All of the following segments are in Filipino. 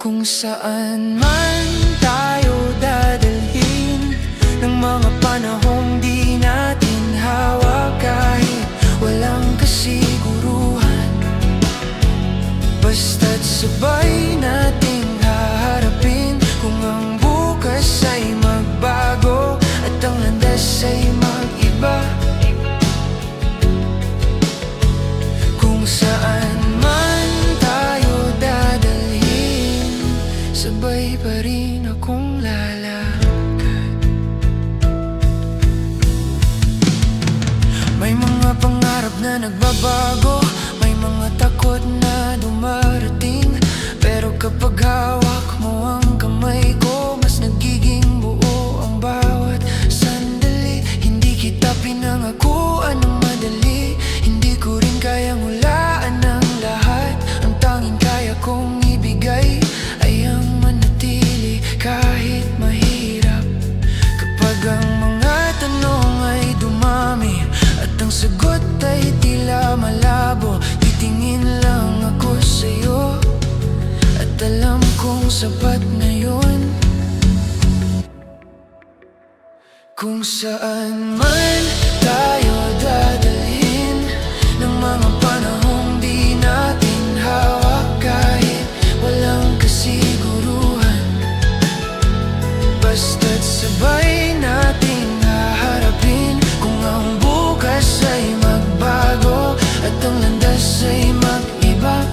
Kung saan man tayo dadalhin ng mga panahong di natin hawak, kahit walang kasiguruhan, basta't sabay nating haharapin. Kung ang bukas ay magbago at ang landas ay mag-iba, kung saan man tayo dadalhin, sabay pa rin akong lalakad. May mga pangarap na nagbabago, may mga takot na dumarating, pero kapag hawak mo ang kamay ko, mas nagiging buo ang bawat sandali. Hindi kita pinangakuan ng madali, hindi ko rin kayang hulaan ang lahat. Ang tanging kaya kong ibigay ay ang manatili kahit mahirap. Kapag ang mga tanong ay dumami at ang sagot ay tila malabo, titingin lang ako sa'yo at alam kong sapat na yun. Kung saan man tayo dadalhin ng mga panahong di natin hawak, kahit walang kasiguruhan, basta't sabay nating haharapin. Kung ang bukas ay magbago at ang landas ay mag-iba,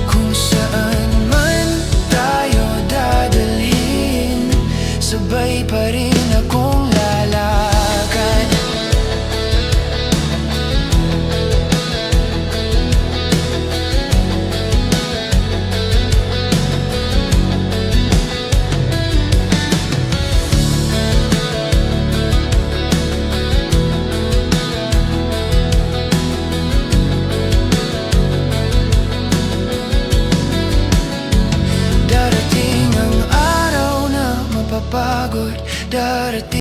kung saan man tayo dadalhin, sabay pa rin akong lalakad. Darating ang araw na mapapagod, darating